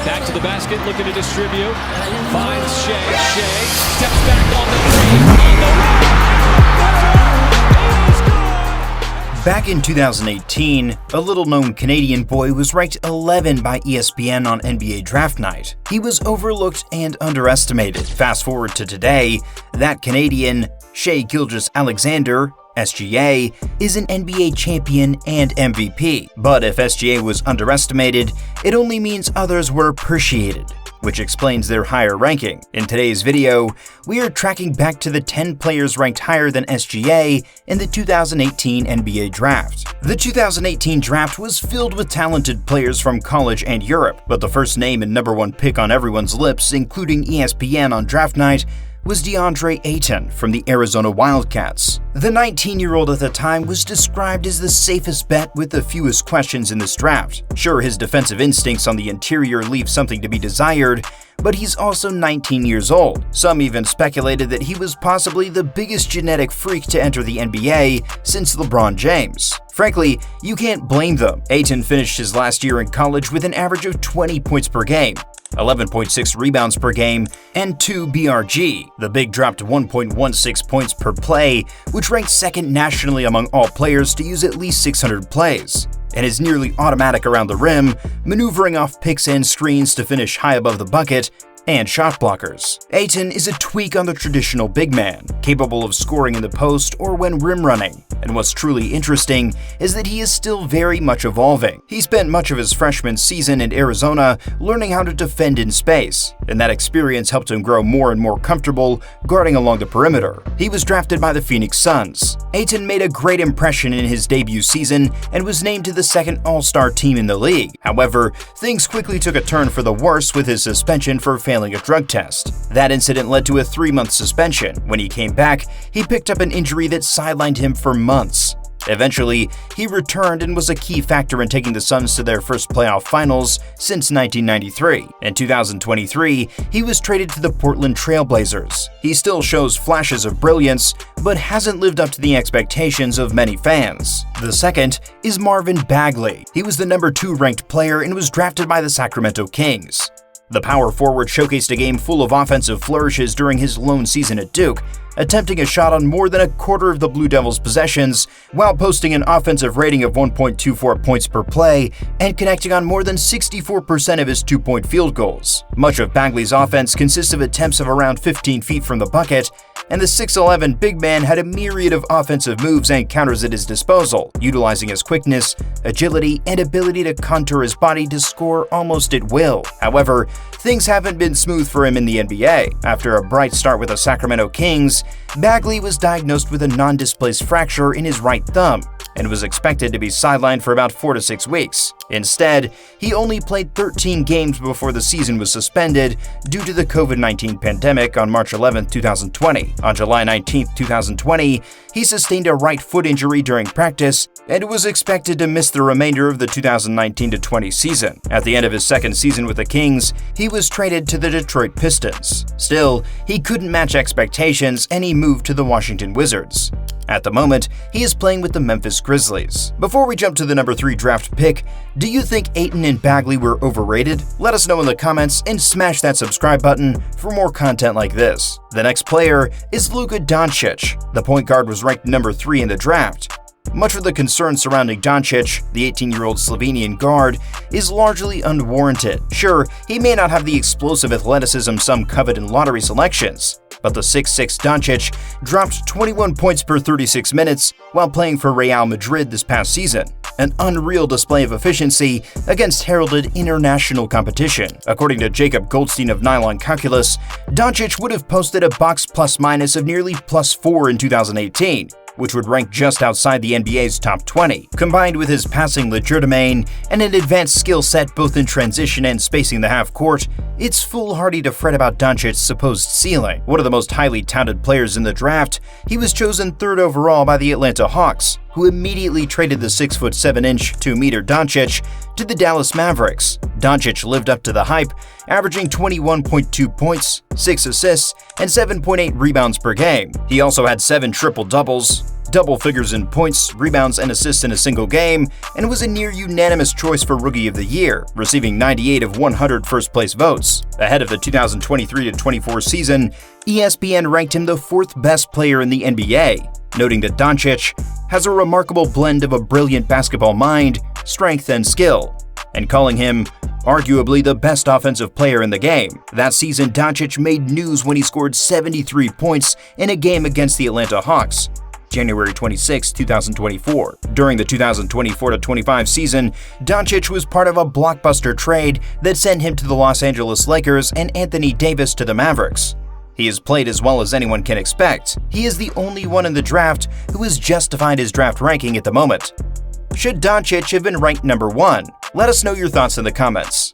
Back to the basket, looking to distribute. Finds Shai. Shai steps back on the three. On the rim. It is good. Back in 2018, a little-known Canadian boy was ranked 11 by ESPN on NBA Draft Night. He was overlooked and underestimated. Fast forward to today, that Canadian, Shai-Gilgeous Alexander, SGA, is an NBA champion and MVP. But if SGA was underestimated, it only means others were appreciated, which explains their higher ranking. In today's video, we are tracking back to the 10 players ranked higher than SGA in the 2018 NBA Draft. The 2018 draft was filled with talented players from college and Europe, but the first name and number one pick on everyone's lips, including ESPN on draft night, was DeAndre Ayton from the Arizona Wildcats. The 19-year-old at the time was described as the safest bet with the fewest questions in this draft. Sure, his defensive instincts on the interior leave something to be desired, but he's also 19 years old. Some even speculated that he was possibly the biggest genetic freak to enter the NBA since LeBron James. Frankly, you can't blame them. Ayton finished his last year in college with an average of 20 points per game, 11.6 rebounds per game, and 2 BRG. The big dropped 1.16 points per play, which ranked second nationally among all players to use at least 600 plays, and is nearly automatic around the rim, maneuvering off picks and screens to finish high above the bucket, and shot blockers. Ayton is a tweak on the traditional big man, capable of scoring in the post or when rim running. And what's truly interesting is that he is still very much evolving. He spent much of his freshman season in Arizona learning how to defend in space, and that experience helped him grow more and more comfortable guarding along the perimeter. He was drafted by the Phoenix Suns. Ayton made a great impression in his debut season and was named to the second All-Star team in the league. However, things quickly took a turn for the worse with his suspension for failing a drug test. That incident led to a 3-month suspension. When he came back, he picked up an injury that sidelined him for months. Eventually, he returned and was a key factor in taking the Suns to their first playoff finals since 1993. In 2023, he was traded to the Portland Trail Blazers. He still shows flashes of brilliance, but hasn't lived up to the expectations of many fans. The second is Marvin Bagley. He was the number 2 ranked player and was drafted by the Sacramento Kings. The power forward showcased a game full of offensive flourishes during his lone season at Duke, attempting a shot on more than a quarter of the Blue Devils' possessions, while posting an offensive rating of 1.24 points per play and connecting on more than 64% of his 2-point field goals. Much of Bagley's offense consists of attempts of around 15 feet from the bucket, and the 6'11" big man had a myriad of offensive moves and counters at his disposal, utilizing his quickness, agility, and ability to contour his body to score almost at will. However, things haven't been smooth for him in the NBA. After a bright start with the Sacramento Kings, Bagley was diagnosed with a non-displaced fracture in his right thumb and was expected to be sidelined for about 4 to 6 weeks. Instead, he only played 13 games before the season was suspended due to the COVID-19 pandemic on March 11, 2020. On July 19, 2020, he sustained a right foot injury during practice and was expected to miss the remainder of the 2019-20 season. At the end of his second season with the Kings, he was traded to the Detroit Pistons. Still, he couldn't match expectations and he moved to the Washington Wizards. At the moment, he is playing with the Memphis Grizzlies. Before we jump to the number 3 draft pick, do you think Ayton and Bagley were overrated? Let us know in the comments and smash that subscribe button for more content like this. The next player is Luka Doncic. The point guard was ranked number 3 in the draft. Much of the concern surrounding Doncic, the 18-year-old Slovenian guard, is largely unwarranted. Sure, he may not have the explosive athleticism some covet in lottery selections, but the 6'6" Doncic dropped 21 points per 36 minutes while playing for Real Madrid this past season, an unreal display of efficiency against heralded international competition. According to Jacob Goldstein of Nylon Calculus, Doncic would have posted a box plus-minus of nearly +4 in 2018, which would rank just outside the NBA's top 20. Combined with his passing legerdemain and an advanced skill set both in transition and spacing the half court, it's foolhardy to fret about Doncic's supposed ceiling. One of the most highly touted players in the draft, he was chosen 3rd overall by the Atlanta Hawks, who immediately traded the 6'7", 2-meter Doncic to the Dallas Mavericks. Doncic lived up to the hype, averaging 21.2 points, 6 assists, and 7.8 rebounds per game. He also had 7 triple-doubles, double figures in points, rebounds, and assists in a single game, and was a near-unanimous choice for Rookie of the Year, receiving 98 of 100 first-place votes. Ahead of the 2023-24 season, ESPN ranked him the fourth best player in the NBA, noting that Doncic has a remarkable blend of a brilliant basketball mind, strength, and skill, and calling him arguably the best offensive player in the game. That season, Doncic made news when he scored 73 points in a game against the Atlanta Hawks, January 26, 2024. During the 2024-25 season, Doncic was part of a blockbuster trade that sent him to the Los Angeles Lakers and Anthony Davis to the Mavericks. He has played as well as anyone can expect. He is the only one in the draft who has justified his draft ranking at the moment. Should Doncic have been ranked number 1? Let us know your thoughts in the comments.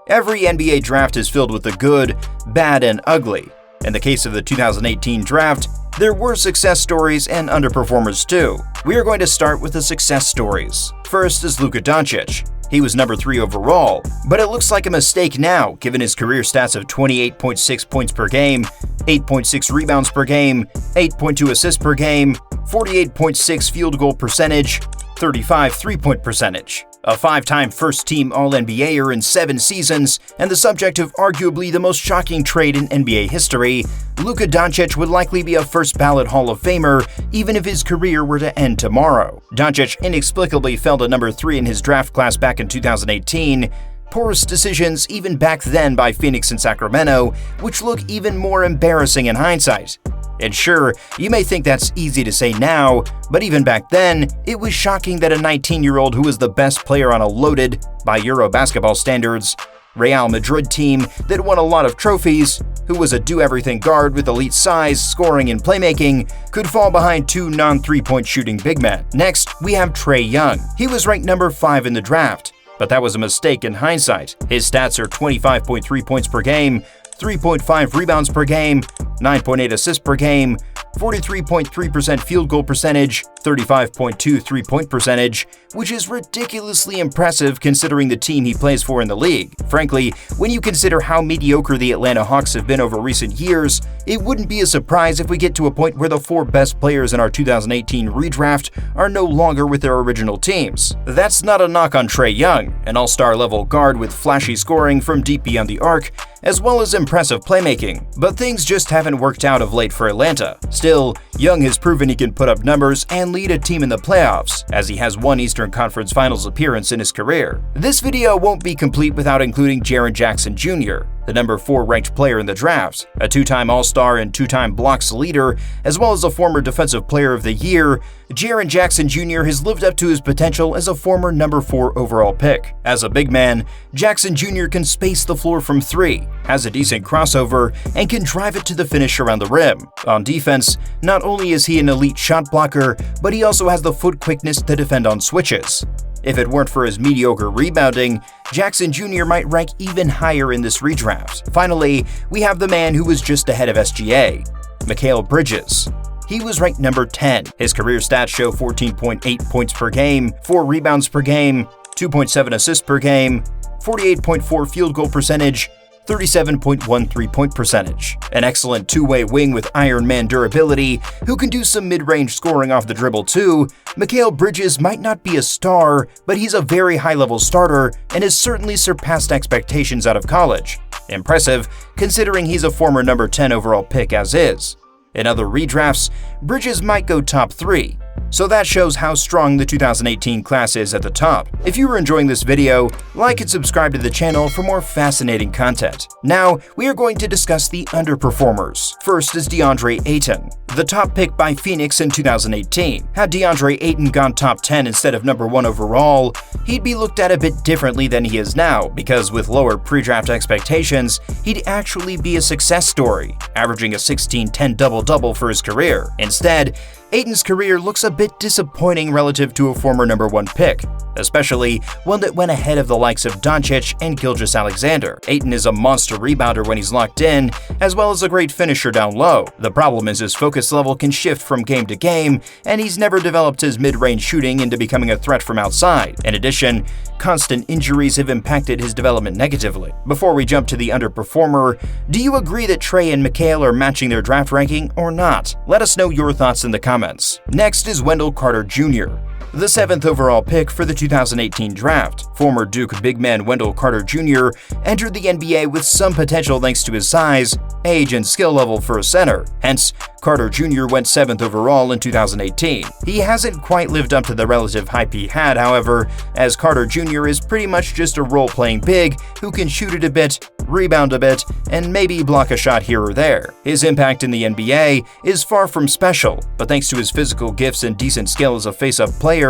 Every NBA draft is filled with the good, bad, and ugly. In the case of the 2018 draft, there were success stories and underperformers too. We are going to start with the success stories. First is Luka Doncic. He was number 3 overall, but it looks like a mistake now given his career stats of 28.6 points per game, 8.6 rebounds per game, 8.2 assists per game, 48.6 field goal percentage, 35 three-point percentage. A 5-time first-team All-NBAer in 7 seasons, and the subject of arguably the most shocking trade in NBA history, Luka Doncic would likely be a first-ballot Hall of Famer even if his career were to end tomorrow. Doncic inexplicably fell to number 3 in his draft class back in 2018, porous decisions even back then by Phoenix and Sacramento, which look even more embarrassing in hindsight. And sure, you may think that's easy to say now, but even back then, it was shocking that a 19-year-old who was the best player on a loaded, by Euro basketball standards, Real Madrid team that won a lot of trophies, who was a do-everything guard with elite size, scoring, and playmaking, could fall behind 2 non-3-point shooting big men. Next, we have Trae Young. He was ranked number 5 in the draft, but that was a mistake in hindsight. His stats are 25.3 points per game, 3.5 rebounds per game, 9.8 assists per game, 43.3% field goal percentage, 35.2 three-point percentage, which is ridiculously impressive considering the team he plays for in the league. Frankly, when you consider how mediocre the Atlanta Hawks have been over recent years, it wouldn't be a surprise if we get to a point where the 4 best players in our 2018 redraft are no longer with their original teams. That's not a knock on Trae Young, an all-star level guard with flashy scoring from deep beyond the arc, as well as impressive playmaking, but things just haven't worked out of late for Atlanta. Still, Young has proven he can put up numbers and lead a team in the playoffs, as he has 1 Eastern Conference Finals appearance in his career. This video won't be complete without including Jaren Jackson Jr., the number 4 ranked player in the draft, a 2-time All-Star and 2-time blocks leader, as well as a former Defensive Player of the Year. Jaren Jackson Jr. has lived up to his potential as a former number 4 overall pick. As a big man, Jackson Jr. can space the floor from 3, has a decent crossover, and can drive it to the finish around the rim. On defense, not only is he an elite shot blocker, but he also has the foot quickness to defend on switches. If it weren't for his mediocre rebounding, Jackson Jr. might rank even higher in this redraft. Finally, we have the man who was just ahead of SGA, Mikal Bridges. He was ranked number 10. His career stats show 14.8 points per game, 4 rebounds per game, 2.7 assists per game, 48.4 field goal percentage, 37.1 three-point percentage. An excellent 2-way wing with Iron Man durability, who can do some mid-range scoring off the dribble too, Mikal Bridges might not be a star, but he's a very high-level starter and has certainly surpassed expectations out of college. Impressive, considering he's a former number 10 overall pick as is. In other redrafts, Bridges might go top 3. So that shows how strong the 2018 class is at the top. If you were enjoying this video, like and subscribe to the channel for more fascinating content. Now, we are going to discuss the underperformers. First is DeAndre Ayton, the top pick by Phoenix in 2018. Had DeAndre Ayton gone top 10 instead of number 1 overall, he'd be looked at a bit differently than he is now, because with lower pre-draft expectations, he'd actually be a success story, averaging a 16-10 double-double for his career. Instead, Ayton's career looks a bit disappointing relative to a former number 1 pick, especially one that went ahead of the likes of Doncic and Shai-Gilgeous Alexander. Ayton is a monster rebounder when he's locked in, as well as a great finisher down low. The problem is his focus level can shift from game to game, and he's never developed his mid-range shooting into becoming a threat from outside. In addition, constant injuries have impacted his development negatively. Before we jump to the underperformer, do you agree that Trae and Mikal are matching their draft ranking or not? Let us know your thoughts in the comments comments. Next is Wendell Carter Jr., the 7th overall pick for the 2018 draft. Former Duke big man Wendell Carter Jr. entered the NBA with some potential thanks to his size, age, and skill level for a center. Hence, Carter Jr. went 7th overall in 2018. He hasn't quite lived up to the relative hype he had, however, as Carter Jr. is pretty much just a role-playing big who can shoot it a bit, rebound a bit, and maybe block a shot here or there. His impact in the NBA is far from special, but thanks to his physical gifts and decent skill as a face-up player,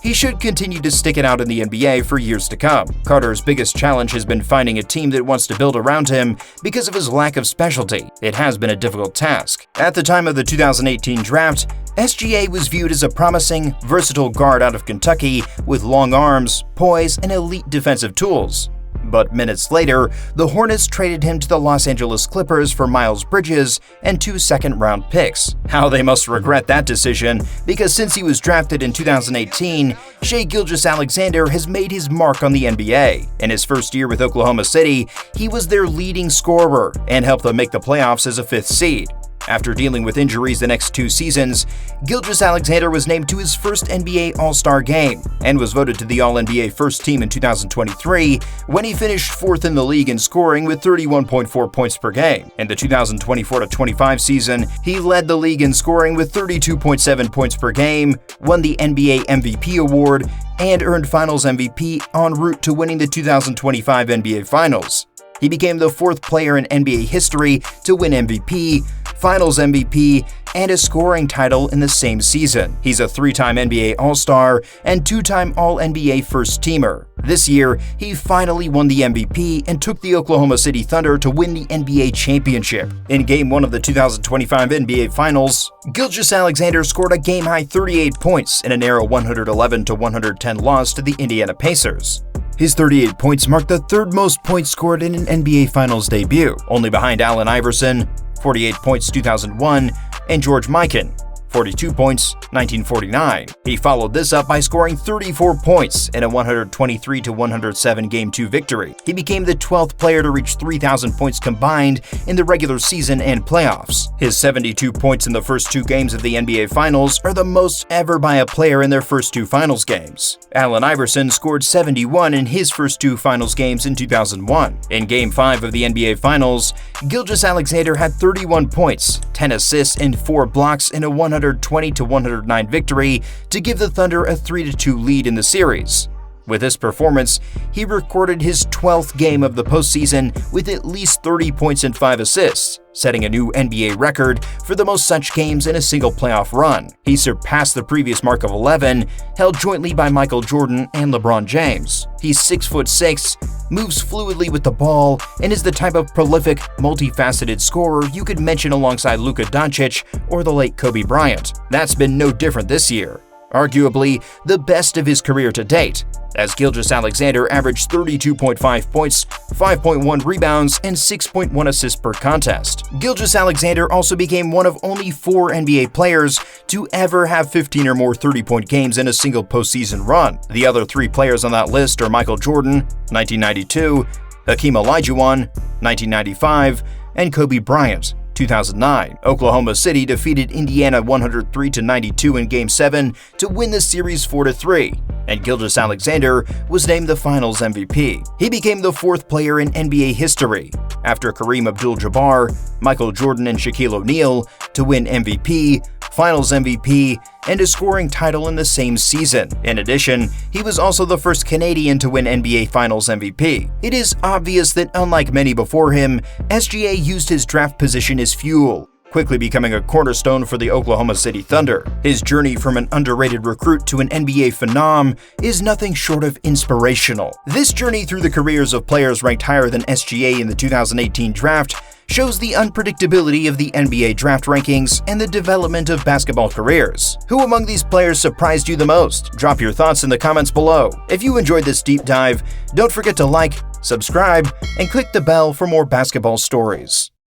he should continue to stick it out in the NBA for years to come. Carter's biggest challenge has been finding a team that wants to build around him because of his lack of specialty. It has been a difficult task. At the time of the 2018 draft, SGA was viewed as a promising, versatile guard out of Kentucky with long arms, poise, and elite defensive tools. But minutes later, the Hornets traded him to the Los Angeles Clippers for Miles Bridges and 2 second-round picks. How they must regret that decision, because since he was drafted in 2018, Shai-Gilgeous Alexander has made his mark on the NBA. In his first year with Oklahoma City, he was their leading scorer and helped them make the playoffs as a 5th seed. After dealing with injuries the next 2 seasons, Gilgeous Alexander was named to his first NBA All-Star game and was voted to the All-NBA First Team in 2023 when he finished 4th in the league in scoring with 31.4 points per game. In the 2024-25 season, he led the league in scoring with 32.7 points per game, won the NBA MVP award, and earned Finals MVP en route to winning the 2025 NBA Finals. He became the 4th player in NBA history to win MVP, Finals MVP, and a scoring title in the same season. He's a 3-time NBA All-Star and 2-time All-NBA First-Teamer. This year, he finally won the MVP and took the Oklahoma City Thunder to win the NBA championship. In Game 1 of the 2025 NBA Finals, Gilgeous Alexander scored a game-high 38 points in a narrow 111-110 loss to the Indiana Pacers. His 38 points marked the 3rd most points scored in an NBA Finals debut, only behind Allen Iverson, 48 points 2001, and George Mikan, 42 points, 1949. He followed this up by scoring 34 points in a 123-107 Game 2 victory. He became the 12th player to reach 3,000 points combined in the regular season and playoffs. His 72 points in the first 2 games of the NBA Finals are the most ever by a player in their first 2 Finals games. Allen Iverson scored 71 in his first 2 Finals games in 2001. In Game 5 of the NBA Finals, Gilgeous Alexander had 31 points, 10 assists, and 4 blocks in a 120-109 victory to give the Thunder a 3-2 lead in the series. With this performance, he recorded his 12th game of the postseason with at least 30 points and 5 assists, setting a new NBA record for the most such games in a single playoff run. He surpassed the previous mark of 11, held jointly by Michael Jordan and LeBron James. He's 6'6", moves fluidly with the ball, and is the type of prolific, multifaceted scorer you could mention alongside Luka Doncic or the late Kobe Bryant. That's been no different this year. Arguably the best of his career to date, as Gilgeous Alexander averaged 32.5 points, 5.1 rebounds, and 6.1 assists per contest. Gilgeous Alexander also became one of only 4 NBA players to ever have 15 or more 30-point games in a single postseason run. The other 3 players on that list are Michael Jordan, 1992, Hakeem Olajuwon, 1995, and Kobe Bryant, 2009. Oklahoma City defeated Indiana 103-92 in Game 7 to win the series 4-3, and Gilgeous Alexander was named the Finals MVP. He became the 4th player in NBA history, after Kareem Abdul-Jabbar, Michael Jordan, and Shaquille O'Neal, to win MVP, Finals MVP, and a scoring title in the same season. In addition, he was also the first Canadian to win NBA Finals MVP. It is obvious that unlike many before him, SGA used his draft position as fuel, quickly becoming a cornerstone for the Oklahoma City Thunder. His journey from an underrated recruit to an NBA phenom is nothing short of inspirational. This journey through the careers of players ranked higher than SGA in the 2018 draft shows the unpredictability of the NBA draft rankings and the development of basketball careers. Who among these players surprised you the most? Drop your thoughts in the comments below. If you enjoyed this deep dive, don't forget to like, subscribe, and click the bell for more basketball stories.